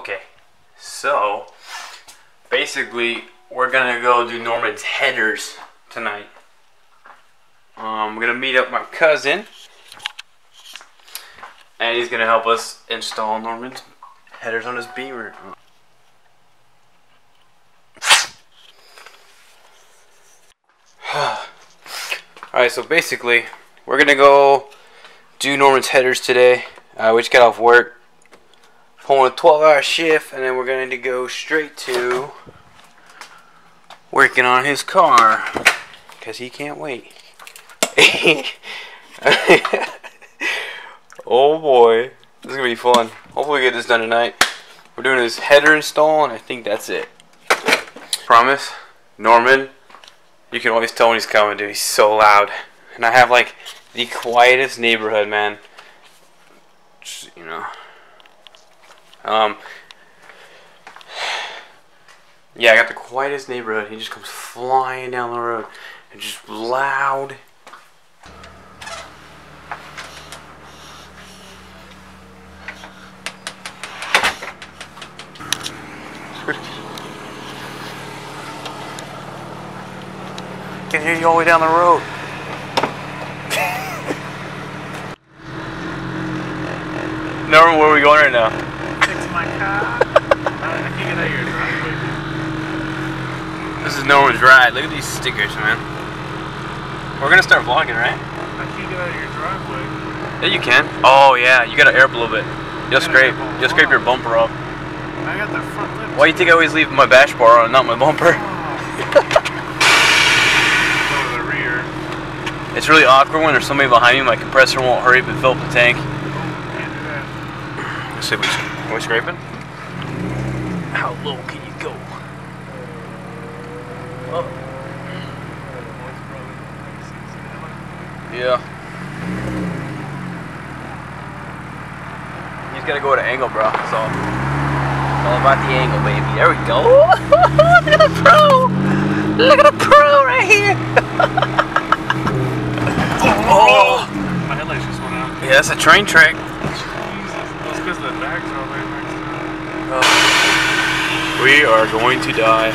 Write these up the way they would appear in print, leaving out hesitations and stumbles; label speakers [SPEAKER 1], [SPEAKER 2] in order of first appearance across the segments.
[SPEAKER 1] Okay, so basically we're gonna go do Norman's headers tonight. We're gonna meet up my cousin, and he's gonna help us install Norman's headers on his Beamer. Alright, so basically we're gonna go do Norman's headers today. We just got off work, pulling a 12-hour shift, and then we're going to go straight to working on his car because he can't wait. Oh boy, this is gonna be fun. Hopefully we get this done tonight. We're doing his header install, and I think that's it. Promise, Norman, you can always tell when he's coming, dude. He's so loud, and I have like the quietest neighborhood, man. Just, you know. Yeah, I got the quietest neighborhood. He just comes flying down the road and just loud. I can hear you all the way down the road. Norman, where are we going right now?
[SPEAKER 2] Fix my car. I can't get out of your driveway.
[SPEAKER 1] This is Norman's ride. Look at these stickers, man. We're gonna start vlogging, right?
[SPEAKER 2] I can't get out of your driveway.
[SPEAKER 1] Yeah, you can. Oh yeah, you gotta air up a little bit. You'll scrape your bumper up.
[SPEAKER 2] I got the front lip.
[SPEAKER 1] Why do you think I always leave my bash bar on, not my bumper?
[SPEAKER 2] Go to the rear.
[SPEAKER 1] It's really awkward when there's somebody behind me. My compressor won't hurry up and fill up the tank.
[SPEAKER 2] Can't do that.
[SPEAKER 1] Let's see, are we scraping? How low can you go? Oh. Yeah. You just gotta go at an angle, bro. That's all. It's all about the angle, baby. There we go. Look at the pro! Look at the pro right here! Oh!
[SPEAKER 2] My headlights just went out.
[SPEAKER 1] Yeah, that's a train track.
[SPEAKER 2] Jesus. That's because the bags are all right next to it.
[SPEAKER 1] We are going to die.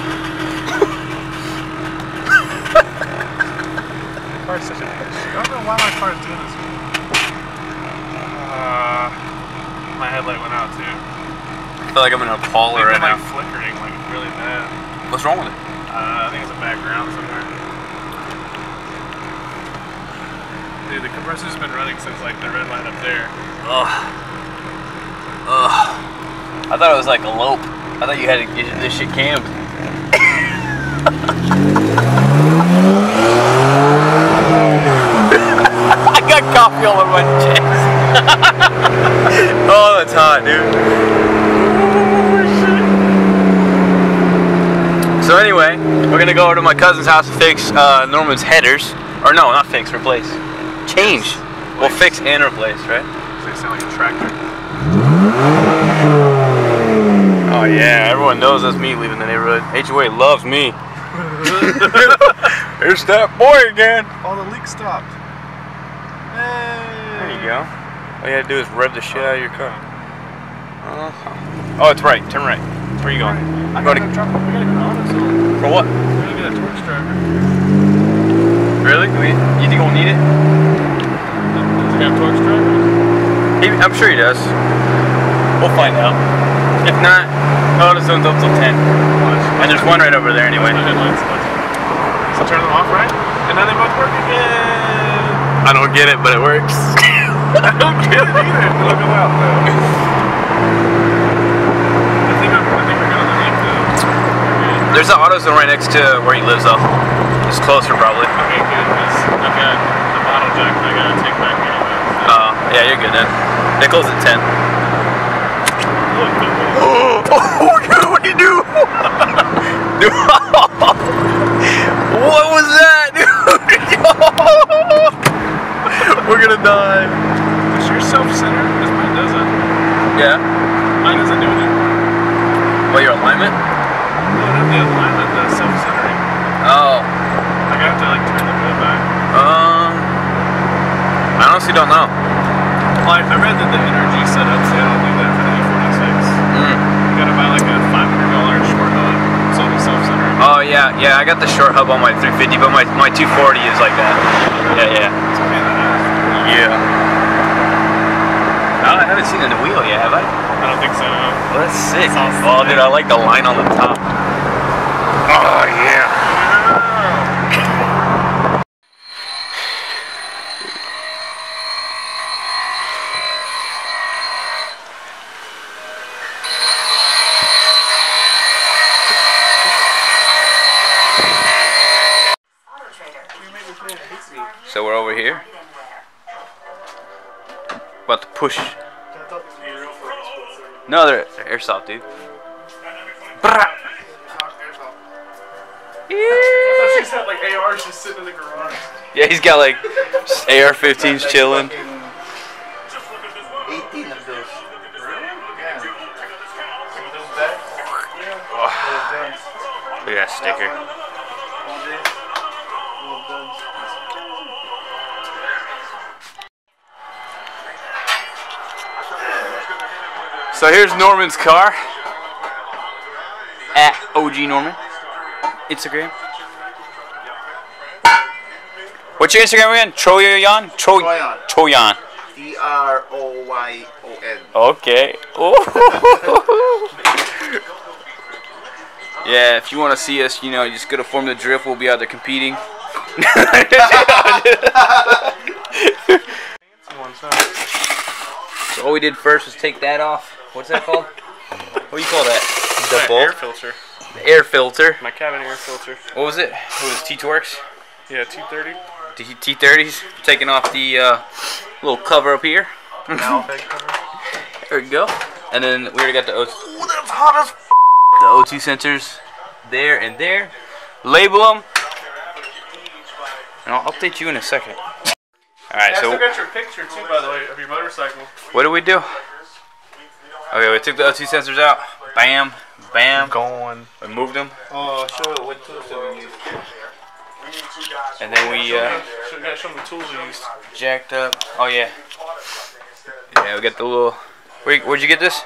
[SPEAKER 2] The car's such a bitch. I don't know why my car's doing this. My headlight went out too.
[SPEAKER 1] I feel like I'm in a Paula right now.
[SPEAKER 2] Like flickering, like really bad.
[SPEAKER 1] What's wrong with it?
[SPEAKER 2] I think it's a background somewhere. Dude, the compressor's been running since like the red line up there.
[SPEAKER 1] Ugh. Ugh. I thought it was like a lope. I thought you had to get this shit cammed. I got coffee all over my chest. Oh, that's hot, dude. So anyway, we're gonna go over to my cousin's house to fix Norman's headers. Or no, not fix, replace. Change. We'll fix and replace, right?
[SPEAKER 2] They sound like a tractor.
[SPEAKER 1] Oh yeah, everyone knows that's me leaving the neighborhood. HOA loves me. There's that boy again.
[SPEAKER 2] Oh, the leak stopped. Hey.
[SPEAKER 1] There you go. All you gotta do is rev the shit out of your car. Oh, it's right. Turn right. Where are you going?
[SPEAKER 2] We gotta go to AutoZone.
[SPEAKER 1] For what?
[SPEAKER 2] We're gonna get a torch driver.
[SPEAKER 1] Really? You think we'll need it?
[SPEAKER 2] Does he have torch drivers?
[SPEAKER 1] I'm sure he does. We'll find out. If not, AutoZone's up till 10. And there's one right over there anyway.
[SPEAKER 2] So turn them off, right? And now they both work again.
[SPEAKER 1] I don't get it, but it works.
[SPEAKER 2] I don't get it either. It'll go out though. I think we're gonna leave the...
[SPEAKER 1] There's an AutoZone right next to where he lives though. It's closer probably.
[SPEAKER 2] Okay, good, because I've got the bottle jack that I gotta take back anyway. So.
[SPEAKER 1] Oh, yeah, you're good then. They close at 10.
[SPEAKER 2] Look,
[SPEAKER 1] Oh, dude, what'd you do? Dude, what was that, dude? We're gonna die.
[SPEAKER 2] is yours self-centered? Because mine doesn't.
[SPEAKER 1] Yeah.
[SPEAKER 2] Mine doesn't do it.
[SPEAKER 1] What, your alignment?
[SPEAKER 2] No, not the alignment, the self-centering.
[SPEAKER 1] Oh.
[SPEAKER 2] I have to like turn the wheel back.
[SPEAKER 1] I honestly don't know.
[SPEAKER 2] Well, I read that the energy setups, they don't do that for the E46. You gotta
[SPEAKER 1] Yeah, I got the short hub on my 350, but my 240 is like that. Yeah. I haven't seen the wheel yet, have I?
[SPEAKER 2] I don't think so.
[SPEAKER 1] Well, that's sick. Oh, dude, I like the line on the top. Oh, yeah. So we're over here. About to push. No, they're airsoft, dude.
[SPEAKER 2] I thought she said like ARs just sitting in the garage.
[SPEAKER 1] Yeah, he's got like AR-15s chilling.
[SPEAKER 3] 18 of those.
[SPEAKER 1] Look at that sticker. So here's Norman's car. At OG Norman. Instagram. What's your Instagram again? Troyon?
[SPEAKER 3] Troyon.
[SPEAKER 1] Troyon.
[SPEAKER 3] Troyon.
[SPEAKER 1] Okay. Yeah, if you want to see us, you know, just go to Form the Drift. We'll be out there competing. So all we did first was take that off. What's that called? What do you call that?
[SPEAKER 2] The air filter.
[SPEAKER 1] The air filter.
[SPEAKER 2] My cabin air filter.
[SPEAKER 1] What was it? It was T-Torx?
[SPEAKER 2] Yeah, T30.
[SPEAKER 1] T30s. Taking off the little cover up here. There we go. And then we already got the O2. Ooh, that's hot as f. The O2 sensors there and there. Label them. And I'll update you in a second. Alright,
[SPEAKER 2] I
[SPEAKER 1] so
[SPEAKER 2] still got your picture too, by the way, of your motorcycle.
[SPEAKER 1] what did we do? Okay, we took the O2 sensors out. Bam. Bam.
[SPEAKER 2] Gone.
[SPEAKER 1] We moved them.
[SPEAKER 3] Oh, show it. What tools did we use?
[SPEAKER 1] And then we
[SPEAKER 2] gotta show them the tools we used.
[SPEAKER 1] jacked up. Oh, yeah. Yeah, we got the little... Where'd you get this?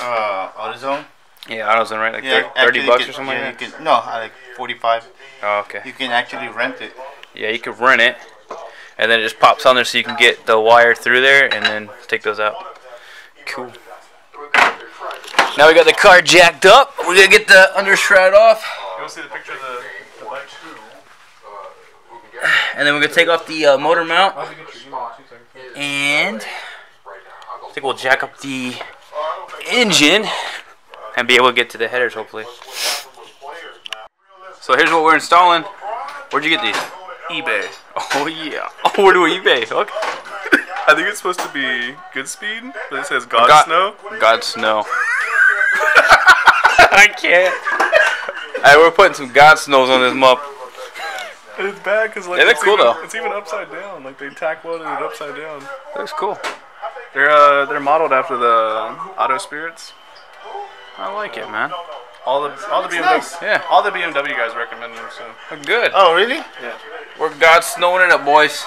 [SPEAKER 3] AutoZone.
[SPEAKER 1] Yeah, AutoZone, right? Like
[SPEAKER 3] Yeah,
[SPEAKER 1] 30 bucks
[SPEAKER 3] can,
[SPEAKER 1] or something
[SPEAKER 3] yeah,
[SPEAKER 1] like that?
[SPEAKER 3] you can, no, like 45.
[SPEAKER 1] Oh, okay.
[SPEAKER 3] You can actually rent it.
[SPEAKER 1] Yeah, you could rent it. And then it just pops on there so you can get the wire through there and then take those out. Cool. Now we got the car jacked up. We're going to get the undershroud off.
[SPEAKER 2] You want to see the picture of the bike?
[SPEAKER 1] And then we're going to take off the motor mount. And I think we'll jack up the engine and be able to get to the headers hopefully. So here's what we're installing. Where'd you get these?
[SPEAKER 2] eBay.
[SPEAKER 1] Oh yeah. Oh, we're doing eBay. Okay.
[SPEAKER 2] I think it's supposed to be good speed, but it says God Snow.
[SPEAKER 1] God Snow. I can't. Hey, we're putting some God Snows on this mup.
[SPEAKER 2] It's bad because like
[SPEAKER 1] They look
[SPEAKER 2] it's
[SPEAKER 1] cool
[SPEAKER 2] even,
[SPEAKER 1] though.
[SPEAKER 2] It's even upside down. Like they tack welded it upside down.
[SPEAKER 1] Looks cool.
[SPEAKER 2] They're modeled after the Auto Spirits.
[SPEAKER 1] I like it, man.
[SPEAKER 2] All the BMW
[SPEAKER 3] nice.
[SPEAKER 1] Yeah.
[SPEAKER 2] all the BMW guys recommend them. So
[SPEAKER 1] Look good.
[SPEAKER 3] Oh, really?
[SPEAKER 2] yeah,
[SPEAKER 1] We're God Snowing it up, boys.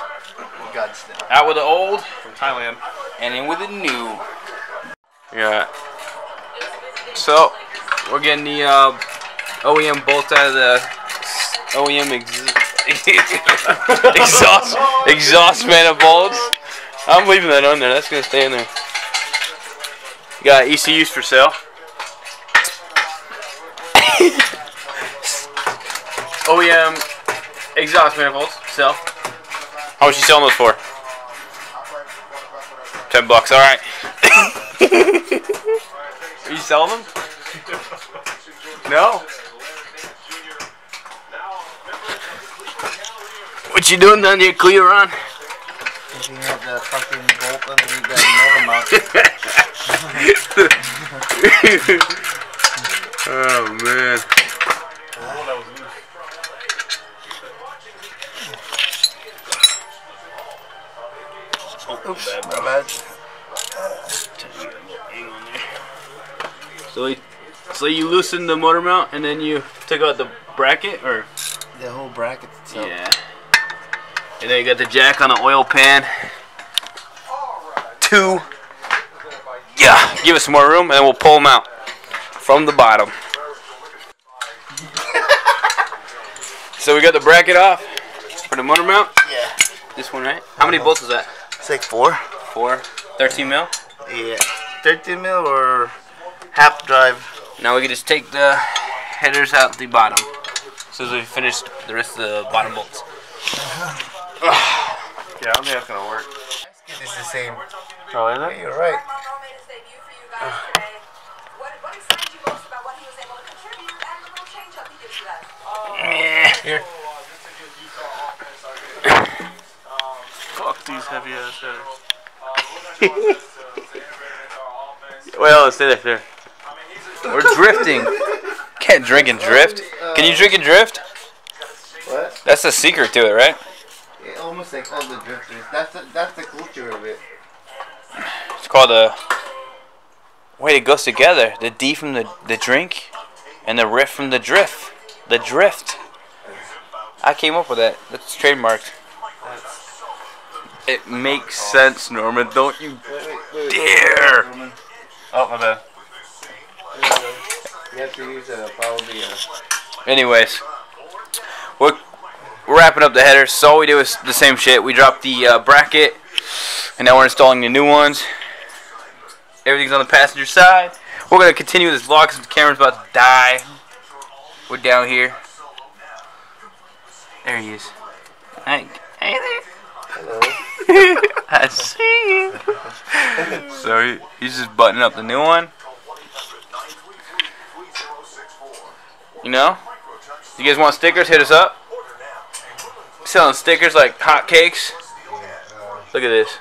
[SPEAKER 3] God Snow.
[SPEAKER 1] Out with the old
[SPEAKER 2] from Thailand.
[SPEAKER 1] and in with the new. Yeah. So we're getting the OEM bolts out of the OEM exhaust manifolds. I'm leaving that on there. That's gonna stay in there. You got ECUs for sale. OEM exhaust manifolds. Sell. How much you selling those for? $10. All right. Are you selling them? No. What you doing down here, Clearon?
[SPEAKER 3] You have the fucking bolt underneath that motor mount.
[SPEAKER 1] Oh man.
[SPEAKER 2] Oh, that was loose.
[SPEAKER 3] Oops, my bad.
[SPEAKER 1] So you loosen the motor mount and then you take out the bracket, or?
[SPEAKER 3] The whole bracket itself.
[SPEAKER 1] Yeah. And then you got the jack on the oil pan. 2. Yeah. Give us some more room and then we'll pull them out from the bottom. So we got the bracket off for the motor mount?
[SPEAKER 3] Yeah.
[SPEAKER 1] This one, right? How many bolts is that?
[SPEAKER 3] It's like 4.
[SPEAKER 1] 4? 13 mil?
[SPEAKER 3] Yeah. 13 mil or half drive.
[SPEAKER 1] Now we can just take the headers out the bottom. As soon as we finish the rest of the bottom bolts.
[SPEAKER 2] Yeah, I don't think that's gonna work.
[SPEAKER 3] It's the same.
[SPEAKER 2] Oh, is it?
[SPEAKER 3] Yeah, you're right. Here.
[SPEAKER 2] Fuck these heavy ass headers.
[SPEAKER 1] Well, let's stay there. We're drifting. Can't drink and drift. Can you drink and drift?
[SPEAKER 3] What?
[SPEAKER 1] That's the secret to it, right?
[SPEAKER 3] Yeah, almost like all the drifters. That's the culture of it.
[SPEAKER 1] It's called a... Wait, it goes together. The D from the drink and the riff from the drift. The drift. I came up with that. That's trademarked. It makes sense, Norman. Don't you dare.
[SPEAKER 2] Oh, my bad.
[SPEAKER 3] You have to use probably
[SPEAKER 1] Anyways, we're wrapping up the headers. So all we do is the same shit. We dropped the bracket, and now we're installing the new ones. Everything's on the passenger side. We're gonna continue this vlog since the camera's about to die. We're down here. There he is. Hey there.
[SPEAKER 3] Hello.
[SPEAKER 1] I see you. So he's just buttoning up the new one. You know? You guys want stickers? Hit us up. Selling stickers like hotcakes. Look at this.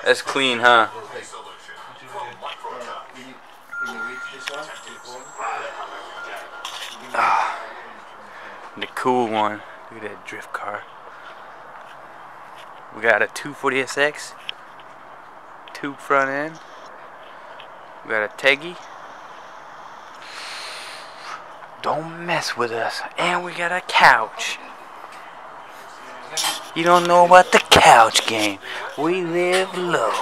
[SPEAKER 1] That's clean, huh? The cool one. Look at that drift car. We got a 240SX. Tube front end. We got a Teggy. Don't mess with us. And we got a couch. You don't know about the couch game. We live low.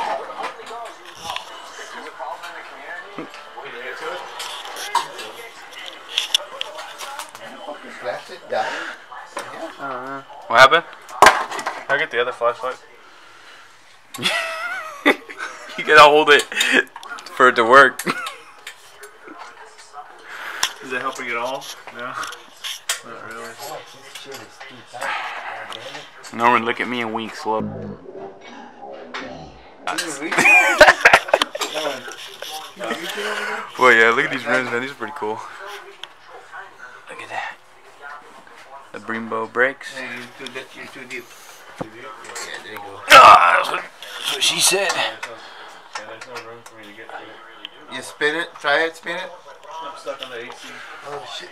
[SPEAKER 1] What happened?
[SPEAKER 2] Can I get the other flashlight?
[SPEAKER 1] You gotta hold it for it to work.
[SPEAKER 2] Is it helping at all? No. Not really.
[SPEAKER 1] Norman, look at me and wink slow. Well, yeah, look at these rims, man. These are pretty cool. Look at that. The Brembo brakes.
[SPEAKER 3] Hey, you're too deep. Yeah, there you go.
[SPEAKER 1] That's what she said.
[SPEAKER 2] Yeah, there's no room for me to get to it.
[SPEAKER 3] You spin it. Try it. Spin it.
[SPEAKER 2] I'm stuck on the AC.
[SPEAKER 3] Oh shit.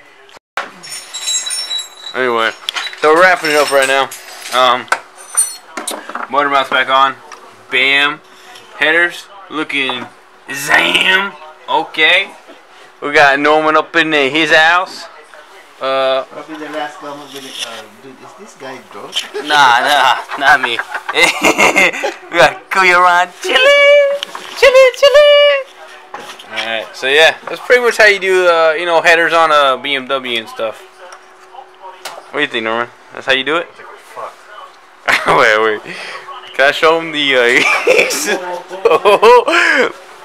[SPEAKER 1] Anyway, so we're wrapping it up right now. Motor mount's back on. Bam. Headers looking zam. Okay. We got Norman up in his house.
[SPEAKER 3] Probably the last comment with it. Dude, is this guy drunk?
[SPEAKER 1] Nah, not me. We got Kuyaran chillin'. Alright, so yeah, that's pretty much how you do, you know, headers on a BMW and stuff. What do you think, Norman? That's how you do it?
[SPEAKER 2] Fuck.
[SPEAKER 1] Wait. Can I show him the,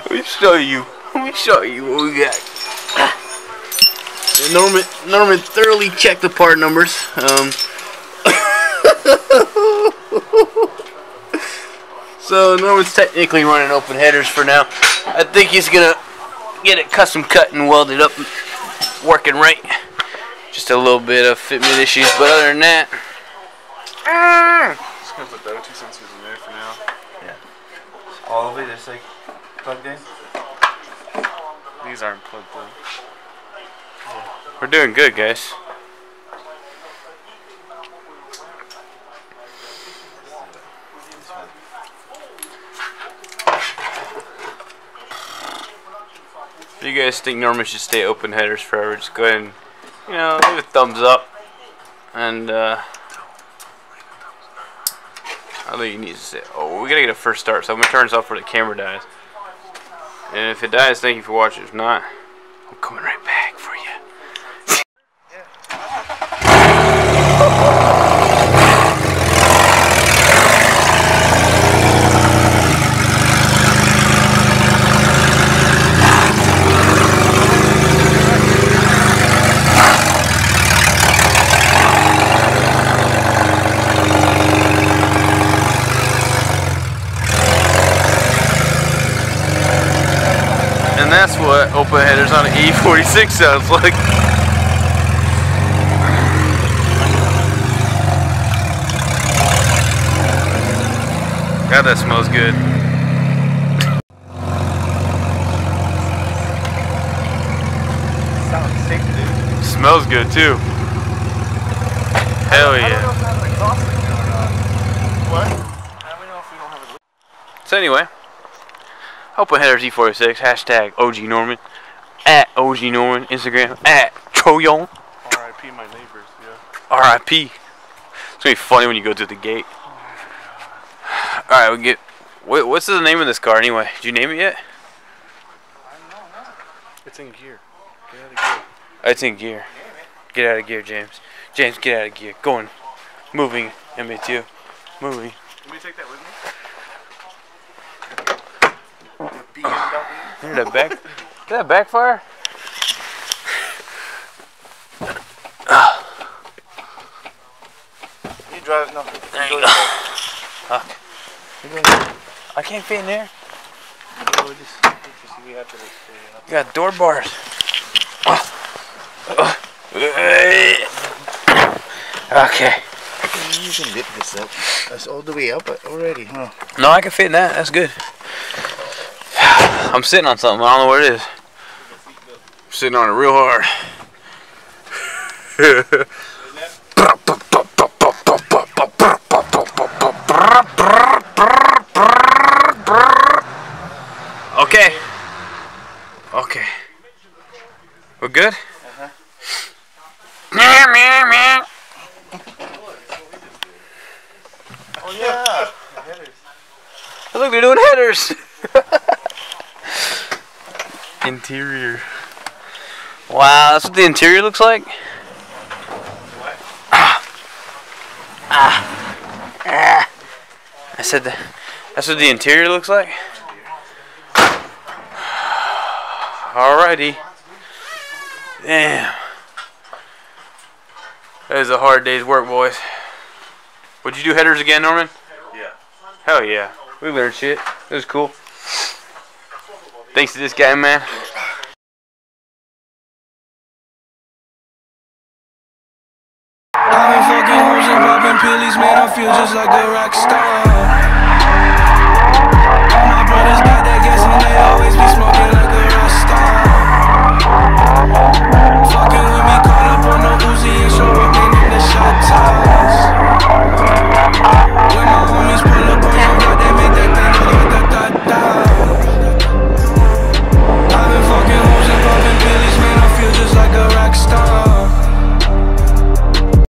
[SPEAKER 1] Let me show you what we got. Norman thoroughly checked the part numbers. So Norman's technically running open headers for now. I think he's gonna get it custom cut and welded up, working right. Just a little bit of fitment issues, but other than that,
[SPEAKER 2] Just gonna put the O2 sensors in there for now.
[SPEAKER 3] Yeah. All of it is like plugged in.
[SPEAKER 2] These aren't plugged in.
[SPEAKER 1] we're doing good, guys. If you guys think Norman should stay open headers forever, just go ahead and, you know, leave a thumbs up. And, I think he needs to say, oh, we gotta get a first start, so I'm gonna turn this off before the camera dies. And if it dies, thank you for watching. If not, I'm coming right back for you. open headers on an E46 sounds like. God, that smells good.
[SPEAKER 3] Sounds sick, dude.
[SPEAKER 1] Smells good too. Hell yeah.
[SPEAKER 3] What?
[SPEAKER 1] So anyway, open headers E46, hashtag OG Norman, at OG Norman, Instagram, at Troyons.
[SPEAKER 2] R.I.P. my neighbors, yeah.
[SPEAKER 1] R.I.P. It's gonna be funny when you go through the gate. Alright, we get. What's the name of this car anyway? Did you name it yet?
[SPEAKER 2] I don't know. It's in gear. Get out of gear.
[SPEAKER 1] It's in gear. Get out of gear, James. James, get out of gear. Going. Moving. MA2. Moving.
[SPEAKER 2] Let me take that with me.
[SPEAKER 1] Hear that back? Did that backfire?
[SPEAKER 3] You drive no.
[SPEAKER 1] I can't fit in there. You got door bars. Okay.
[SPEAKER 3] You can lift this up. That's all the way up already, huh?
[SPEAKER 1] No, I can fit in that. That's good. I'm sitting on something. I don't know what it is. I'm sitting on it real hard. Okay. Okay. We're good?
[SPEAKER 3] Uh-huh. Oh yeah.
[SPEAKER 1] Look, they're doing headers. Interior. Wow, that's what the interior looks like. I said that's what the interior looks like. Alrighty. Damn. That is a hard day's work, boys. Would you do headers again, Norman?
[SPEAKER 2] Yeah.
[SPEAKER 1] Hell yeah. We learned shit. It was cool. Thanks to this guy, man.
[SPEAKER 4] I've been fucking hoes and popping pillies, man, I feel just like a rock star. All my brothers got that gas and they always be smoking.